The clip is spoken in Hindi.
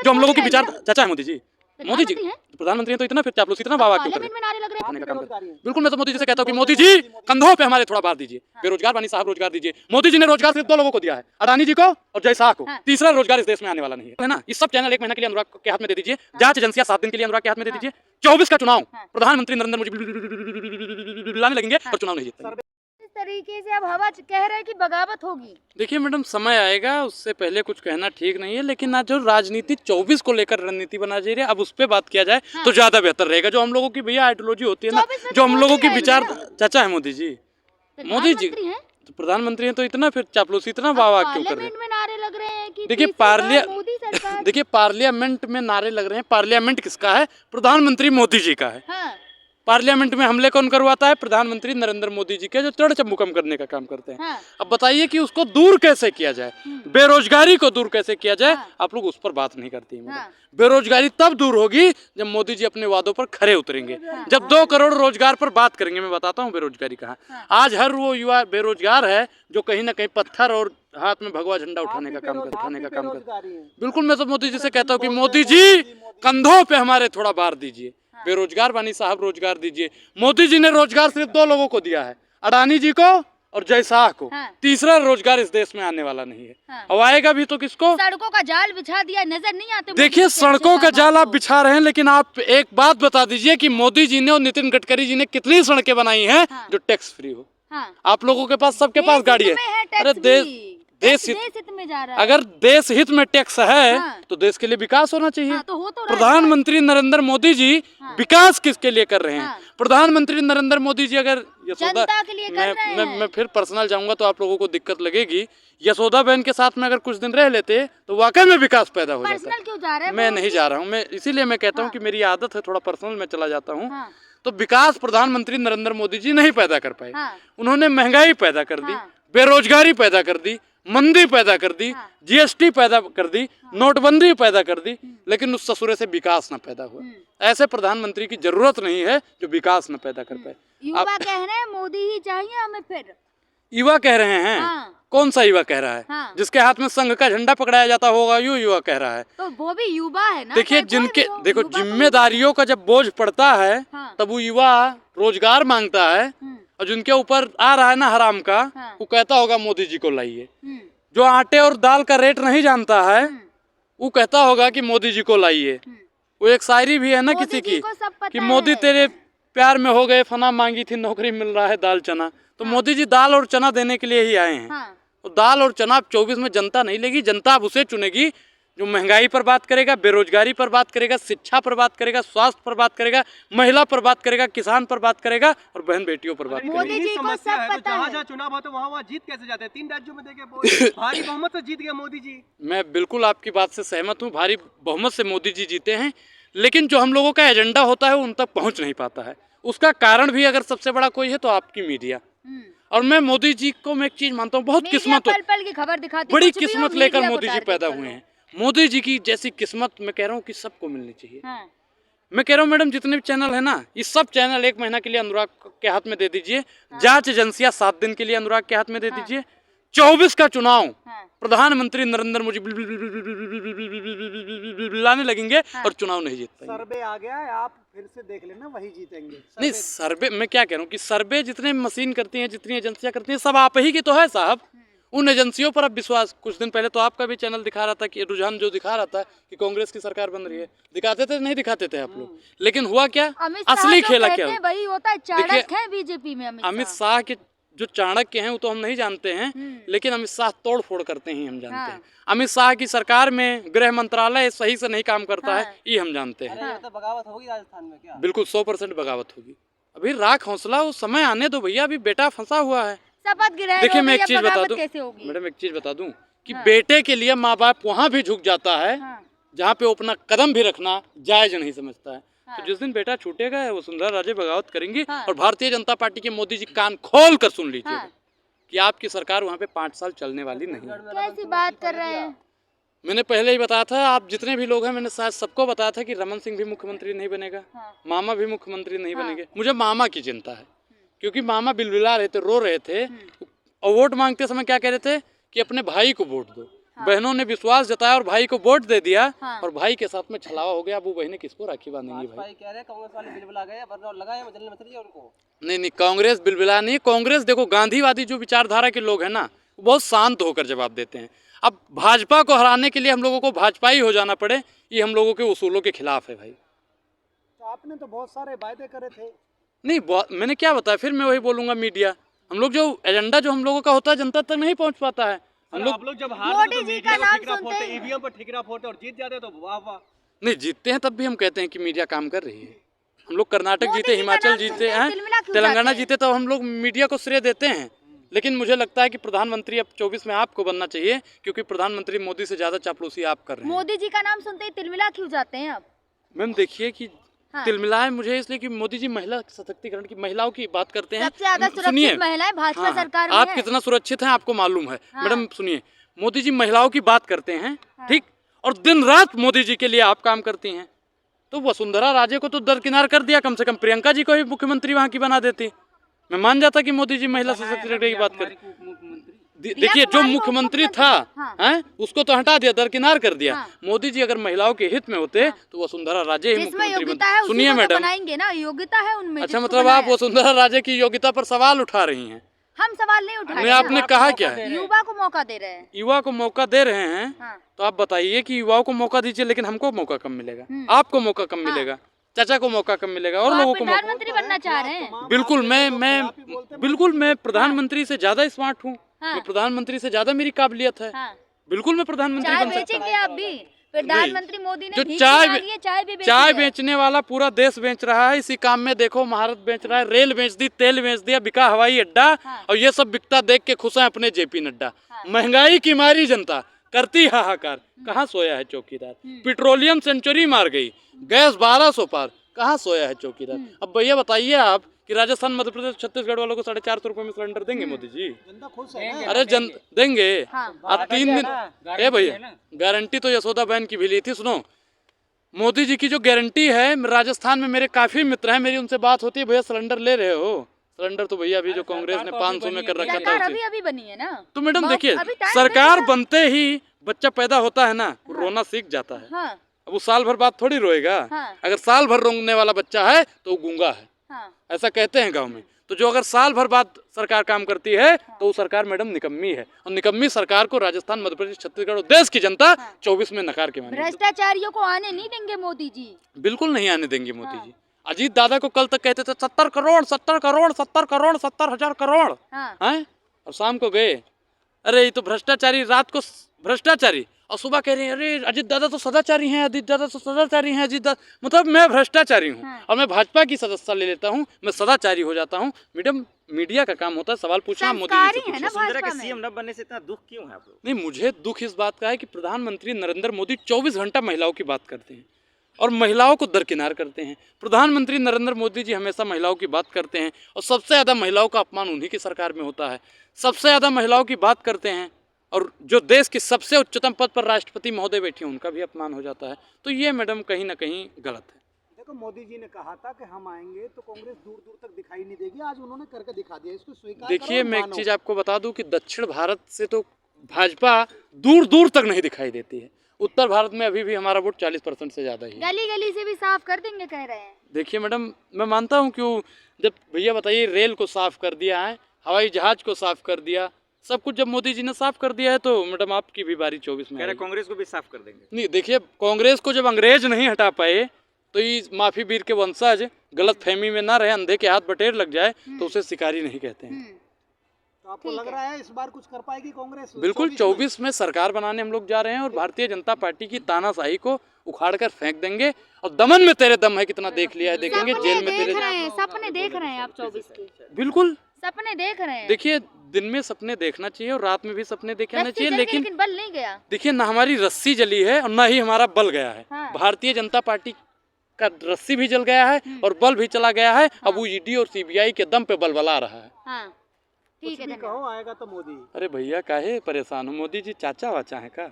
जो हम लोगों की विचार चाचा है मोदी जी, मोदी जी प्रधानमंत्री हैं तो इतना फिर चापलूसी इतना वाह क्यों करें? बिल्कुल मैं तो मोदी जी से कहता हूँ कि मोदी जी कंधों पे हमारे थोड़ा भार दीजिए, बेरोजगार बनी साहब रोजगार दीजिए। मोदी जी ने रोजगार सिर्फ 2 लोगों को दिया है, अडानी जी को और जय शाह को। तीसरा रोजगार इस देश में आने वाला नहीं है ना। इस सब चैनल 1 महीना के लिए अनुराग के हाथ में दे दीजिए, जांच एजेंसियां 7 दिन के लिए अनुराग के हाथ में दे दीजिए। 24 का चुनाव प्रधानमंत्री नरेंद्र मोदी लाने लगेंगे और चुनाव नहीं जीतेंगे। तरीके से अब हवा कह रहे हैं कि बगावत होगी। देखिए मैडम समय आएगा, उससे पहले कुछ कहना ठीक नहीं है, लेकिन आज जो राजनीति 24 को लेकर रणनीति बना जा रही है, अब उस पर बात किया जाए तो ज्यादा बेहतर रहेगा। जो हम लोगों की भैया आइडियोलॉजी होती है ना, जो हम लोगों की विचार चाचा है मोदी जी, मोदी जी तो प्रधानमंत्री हैं तो इतना फिर चापलूसी इतना वाह क्यों कर रहे हैं? में नारे लग रहे हैं कि देखिए पार्लियामेंट में नारे लग रहे हैं। पार्लियामेंट किसका है? प्रधानमंत्री मोदी जी का है। पार्लियामेंट में हमले कौन करवाता है? प्रधानमंत्री नरेंद्र मोदी जी के, जो चढ़ चमुकम करने का काम करते हैं। अब बताइए कि उसको दूर कैसे किया जाए, बेरोजगारी को दूर कैसे किया जाए? आप लोग उस पर बात नहीं करती हैं। बेरोजगारी तब दूर होगी जब मोदी जी अपने वादों पर खरे उतरेंगे, जब 2 करोड़ रोजगार पर बात करेंगे। मैं बताता हूँ बेरोजगारी कहाँ। आज हर वो युवा बेरोजगार है जो कहीं ना कहीं पत्थर और हाथ में भगवा झंडा उठाने का काम करता है। बिल्कुल मैं तो मोदी जी से कहता हूँ कि मोदी जी कंधों पे हमारे थोड़ा भार दीजिए, बेरोजगार बनी साहब रोजगार दीजिए। मोदी जी ने रोजगार सिर्फ 2 लोगों को दिया है, अडानी जी को और जय शाह को। तीसरा रोजगार इस देश में आने वाला नहीं है। अब आएगा भी तो किसको? सड़कों का जाल बिछा दिया, नजर नहीं आते। देखिए सड़कों का जाल आप बिछा रहे हैं, लेकिन आप एक बात बता दीजिए कि मोदी जी ने और नितिन गडकरी जी ने कितनी सड़कें बनाई हैं जो टैक्स फ्री हो। आप लोगों के पास, सबके पास गाड़ी है। अरे देश हित में जा रहा है। अगर देश हित में टैक्स है तो देश के लिए विकास होना चाहिए। तो प्रधानमंत्री नरेंद्र मोदी जी विकास किसके लिए कर रहे हैं? प्रधानमंत्री नरेंद्र मोदी जी अगर यशोदा मैं फिर पर्सनल जाऊंगा तो आप लोगों को दिक्कत लगेगी। यशोदा बहन के साथ में अगर कुछ दिन रह लेते तो वाकई में विकास पैदा हो जाता। क्यों जा रहे हैं? मैं नहीं जा रहा हूँ, मैं इसीलिए मैं कहता हूँ कि मेरी आदत है थोड़ा पर्सनल में चला जाता हूँ। तो विकास प्रधानमंत्री नरेंद्र मोदी जी नहीं पैदा कर पाए। उन्होंने महंगाई पैदा कर दी, बेरोजगारी पैदा कर दी, मंदी पैदा कर दी, जीएसटी पैदा कर दी, नोटबंदी पैदा कर दी, लेकिन उस ससुरे से विकास न पैदा हुआ। ऐसे प्रधानमंत्री की जरूरत नहीं है जो विकास न पैदा कर पाए। युवा कह रहे हैं मोदी ही चाहिए हमें। फिर युवा कह रहे हैं। कौन सा युवा कह रहा है? जिसके हाथ में संघ का झंडा पकड़ाया जाता होगा यू युवा कह रहा है। तो वो भी युवा है ना। देखिए जिनके देखो जिम्मेदारियों का जब बोझ पड़ता है तब वो युवा रोजगार मांगता है, और जिनके ऊपर आ रहा है ना हराम का, वो कहता होगा मोदी जी को लाइए। जो आटे और दाल का रेट नहीं जानता है वो कहता होगा कि मोदी जी को लाइए। वो एक शायरी भी है ना किसी की कि मोदी तेरे प्यार में हो गए फना, मांगी थी नौकरी मिल रहा है दाल चना। तो मोदी जी दाल और चना देने के लिए ही आए हैं। तो दाल और चना 24 में जनता नहीं लेगी। जनता अब उसे चुनेगी जो महंगाई पर बात करेगा, बेरोजगारी पर बात करेगा, शिक्षा पर बात करेगा, स्वास्थ्य पर बात करेगा, महिला पर बात करेगा, किसान पर बात करेगा और बहन बेटियों पर बात करेगा। मोदी जी को सब पता है। जहाँ चुनाव होते वहाँ जीत कैसे जाते हैं? 3 राज्यों में देखे भारी बहुमत से जीत गए मोदी जी। मैं बिल्कुल आपकी बात से सहमत हूँ, भारी बहुमत से मोदी जी जीते हैं, लेकिन जो हम लोगों का एजेंडा होता है उन तक पहुँच नहीं पाता है। उसका कारण भी अगर सबसे बड़ा कोई है तो आपकी मीडिया। और मैं मोदी जी को मैं एक चीज मानता हूँ, बहुत किस्मत, बड़ी किस्मत लेकर मोदी जी पैदा हुए हैं। मोदी जी की जैसी किस्मत मैं कह रहा हूँ कि सबको मिलनी चाहिए। मैं कह रहा हूँ मैडम जितने भी चैनल है ना, इस सब चैनल 1 महीना के लिए अनुराग के हाथ में दे दीजिए। जांच एजेंसियां 7 दिन के लिए अनुराग के हाथ में दे दीजिए। 24 का चुनाव प्रधानमंत्री नरेंद्र मोदी लाने लगेंगे और चुनाव नहीं जीत पाएंगे। सर्वे आ गया है, आप फिर से देख लेना, वही जीतेंगे। नहीं सर्वे मैं क्या कह रहा हूँ कि सर्वे जितने मशीन करती हैं, जितनी एजेंसियां करती हैं, सब आप ही की तो है साहब। उन एजेंसियों पर अब विश्वास, कुछ दिन पहले तो आपका भी चैनल दिखा रहा था कि रुझान जो दिखा रहा था कि कांग्रेस की सरकार बन रही है। दिखाते थे नहीं दिखाते थे आप लोग, लेकिन हुआ क्या? असली खेला क्या? वही होता है, चाणक्य है बीजेपी में। अमित शाह के जो चाणक्य हैं वो तो हम नहीं जानते हैं, लेकिन अमित शाह तोड़ फोड़ करते हैं हम जानते हैं। अमित शाह की सरकार में गृह मंत्रालय सही से नहीं काम करता है ये हम जानते हैं। तो बगावत होगी राजस्थान में क्या? बिल्कुल 100% बगावत होगी। अभी राख हौसला, वो समय आने दो भैया, अभी बेटा फंसा हुआ है। देखिए मैं एक चीज बता दूं मैडम, एक चीज बता दूं कि बेटे के लिए माँ बाप वहाँ भी झुक जाता है जहाँ पे वो अपना कदम भी रखना जायज नहीं समझता है। तो जिस दिन बेटा छूटेगा वो सुंदरा राजे बगावत करेंगी। और भारतीय जनता पार्टी के मोदी जी कान खोल कर सुन लीजिए कि आपकी सरकार वहाँ पे 5 साल चलने वाली नहीं है। कैसी बात कर रहे हैं? मैंने पहले ही बताया था, आप जितने भी लोग हैं मैंने शायद सबको बताया था कि रमन सिंह भी मुख्यमंत्री नहीं बनेगा, मामा भी मुख्यमंत्री नहीं बनेंगे। मुझे मामा की चिंता है, क्योंकि मामा बिलबिला रहे थे, रो रहे थे, और वोट मांगते समय क्या कह रहे थे कि अपने भाई को वोट दो। बहनों ने विश्वास जताया और भाई को वोट दे दिया, हाँ। और भाई के साथ में छलावा हो गया। अब वो बहनें किसको राखी बांधेंगी भाई? भाई कह रहे हैं कांग्रेस वाले बिलबिला गए, वरना लगाए जलने मत रही उनको। नहीं, कांग्रेस बिलबिला नहीं। कांग्रेस देखो, गांधीवादी जो विचारधारा के लोग हैं ना, वो बहुत शांत होकर जवाब देते हैं। अब भाजपा को हराने के लिए हम लोगों को भाजपाई हो जाना पड़े, ये हम लोगों के उसूलों के खिलाफ है भाई। तो आपने तो बहुत सारे वायदे करे थे। नहीं, मैंने क्या बताया, फिर मैं वही बोलूंगा। मीडिया, हम लोग जो एजेंडा जो हम लोगों का होता है जनता तक नहीं पहुंच पाता है। हम लोग जब हारते मोदी तो जी मीडिया का को नाम ठिकरा सुनते फोड़ते, ही ईवीएम पर ठिकरा फोड़ते, और जीत जाते तो वाह वाह। नहीं, जीतते हैं तब भी हम कहते हैं कि मीडिया काम कर रही है। हम लोग कर्नाटक मोदी जीते, जी का हिमाचल नाम जीते सुनते ही हैं, तिलमिला क्यों तेलंगाना जाते हैं? जीते, तब हम लोग मीडिया को श्रेय देते हैं। लेकिन मुझे लगता है कि प्रधानमंत्री अब 24 में आपको बनना चाहिए, क्योंकि प्रधानमंत्री मोदी से ज्यादा चापलूसी आप कर रहे हैं। मोदी जी का नाम सुनते ही तिलमिला क्यों जाते हैं आप? मैम देखिए कि हाँ। तिलमिलाए मुझे इसलिए कि मोदी जी महिला सशक्तिकरण की, महिलाओं की बात करते हैं। सबसे ज्यादा सुनिए, सुरक्षित महिलाएं भाजपा हाँ, सरकार में आप है। कितना सुरक्षित हैं आपको मालूम है। हाँ। मैडम सुनिए, मोदी जी महिलाओं की बात करते हैं, हाँ। ठीक, और दिन रात मोदी जी के लिए आप काम करती हैं। तो वसुंधरा राजे को तो दरकिनार कर दिया, कम से कम प्रियंका जी को ही मुख्यमंत्री वहां की बना देती। मैं मान जाता कि मोदी जी महिला सशक्तिकरण की बात करते। देखिए, जो मुख्यमंत्री था, हाँ। हैं, उसको तो हटा दिया, दरकिनार कर दिया। हाँ। मोदी जी अगर महिलाओं के हित में होते तो वसुंधरा राजे ही जिसमें मुख्यमंत्री योग्यता है बनती। उसी सुनिए को तो मैडम, बनाएंगे ना, योग्यता है उनमें। अच्छा, जिसको मतलब आप बनाया। वसुंधरा राजे की योग्यता पर सवाल उठा रही हैं। हम सवाल नहीं उठा नहीं, रहे आपने हैं। कहा क्या है? युवा को मौका दे रहे हैं। युवा को मौका दे रहे हैं, हाँ। तो आप बताइए कि युवाओं को मौका दीजिए, लेकिन हमको मौका कम मिलेगा, आपको मौका कम मिलेगा, चाचा को मौका कम मिलेगा, और तो लोगों आप को मौका। प्रधानमंत्री बनना चाह रहे हैं? बिल्कुल मैं प्रधानमंत्री से ज्यादा स्मार्ट हूँ। हाँ। मैं प्रधानमंत्री से ज्यादा मेरी काबिलियत है। हाँ। बिल्कुल मैं प्रधानमंत्री चाय बन सकता बेचेंगे आप भी? प्रधानमंत्री मोदी ने जो भीख चाय निकाली है, चाय भी बेची चाय है। बेचने वाला पूरा देश बेच रहा है। इसी काम में देखो, महारत बेच रहा है, रेल बेच दी, तेल बेच दिया, बिका हवाई अड्डा। हाँ। और ये सब बिकता देख के खुश है अपने जेपी नड्डा। हाँ। महंगाई की मारी जनता करती हाहाकार, कहाँ सोया है चौकीदार? पेट्रोलियम सेंचुरी मार गई, गैस 1200 पार, कहाँ सोया है चौकीदार? अब भैया बताइए आप कि राजस्थान, मध्य प्रदेश, छत्तीसगढ़ वालों को 450 रुपए में सिलेंडर देंगे मोदी जी? जनता खुश है ना? अरे देंगे। हाँ। अब 3 दिन, ए भैया, गारंटी तो यशोदा बहन की भी ली थी। सुनो, मोदी जी की जो गारंटी है, राजस्थान में मेरे काफी मित्र हैं, मेरी उनसे बात होती है, भैया सिलेंडर ले रहे हो? सिलेंडर तो भैया अभी जो कांग्रेस ने 500 में कर रखा सरकार था अभी अभी बनी है ना। तो मैडम मौका- देखिए, अभी टाइम सरकार लगेगा। बनते ही बच्चा पैदा होता है ना, रोना सीख जाता है। हाँ। अब वो साल भर बाद थोड़ी रोएगा। हाँ। अगर साल भर रोने वाला बच्चा है तो वो गूंगा है, हाँ। ऐसा कहते हैं गांव में। तो जो अगर साल भर बाद सरकार काम करती है तो वो सरकार मैडम निकम्मी है, और निकम्मी सरकार को राजस्थान, मध्य प्रदेश, छत्तीसगढ़ और देश की जनता 24 में नकार के मानेगी। भ्रष्टाचारियों को आने नहीं देंगे मोदी जी। बिल्कुल नहीं आने देंगे मोदी जी। अजीत दादा को कल तक कहते थे 70 करोड़ 70 करोड़ 70 करोड़ 70,000 करोड़, हाँ। हैं, और शाम को गए, अरे ये तो भ्रष्टाचारी, रात को भ्रष्टाचारी, और सुबह कह रहे हैं अरे अजीत दादा तो सदाचारी हैं, अजीत दादा तो सदाचारी हैं, अजीत दादा, मतलब मैं भ्रष्टाचारी हूँ। हाँ। और मैं भाजपा की सदस्यता ले लेता हूँ, मैं सदाचारी हो जाता हूँ। मैडम, मीडिया का काम होता है सवाल पूछना, मोदी जी संस्कारी से है ना पूछो। भाजपा में। सीएम न बनने से इतना दुख क्यों है आप लोग? नहीं, मुझे दुख इस बात का है कि प्रधानमंत्री नरेंद्र मोदी 24 घंटा महिलाओं की बात करते हैं और महिलाओं को दरकिनार करते हैं। प्रधानमंत्री नरेंद्र मोदी जी हमेशा महिलाओं की बात करते हैं, और सबसे ज़्यादा महिलाओं का अपमान उन्हीं की सरकार में होता है। सबसे ज़्यादा महिलाओं की बात करते हैं, और जो देश की सबसे उच्चतम पद पर राष्ट्रपति महोदय बैठी हैं उनका भी अपमान हो जाता है। तो ये मैडम कहीं ना कहीं गलत है। देखो, मोदी जी ने कहा था कि हम आएंगे तो कांग्रेस दूर दूर तक दिखाई नहीं देगी, आज उन्होंने करके दिखा दिया, इसको स्वीकार देखिए, करो, मैं एक मानो। चीज़ आपको बता दूं कि दक्षिण भारत से तो भाजपा दूर दूर तक नहीं दिखाई देती है। उत्तर भारत में अभी भी हमारा वोट 40% से ज़्यादा ही है। गली गली से भी साफ कर देंगे कह रहे हैं। देखिए मैडम, मैं मानता हूँ क्यों, जब भैया बताइए रेल को साफ कर दिया है, हवाई जहाज को साफ कर दिया, सब कुछ जब मोदी जी ने साफ कर दिया है, तो मैडम आपकी भी बारी 24 में कह रहे आएगी। कांग्रेस को भी साफ कर देंगे। नहीं, देखिए, कांग्रेस को जब अंग्रेज नहीं हटा पाए, तो ये माफी वीर के वंशज गलत फहमी में ना रहे, अंधे के हाथ बटेर लग जाए तो उसे शिकारी नहीं कहते हैं। तो आपको लग रहा है इस बार कुछ कर पाएगी कांग्रेस? बिल्कुल 24 में सरकार बनाने हम लोग जा रहे हैं, और भारतीय जनता पार्टी की तानाशाही को उखाड़ कर फेंक देंगे। और दमन में तेरे दम है कितना देख लिया है, देखेंगे जेल में तेरे। सपने देख रहे हैं आप 24 के? बिल्कुल सपने देख रहे हैं। देखिए, दिन में सपने देखना चाहिए और रात में भी सपने देखना रस्सी चाहिए, जल गई, लेकिन बल नहीं गया। देखिए, ना हमारी रस्सी जली है और ना ही हमारा बल गया है। हाँ। भारतीय जनता पार्टी का रस्सी भी जल गया है और बल भी चला गया है। अब वो ईडी और सीबीआई के दम पे बलबला रहा है। हाँ, ठीक है, कहो आएगा तो मोदी। अरे भैया, काहे परेशान हो, मोदी जी चाचा वाचा है का?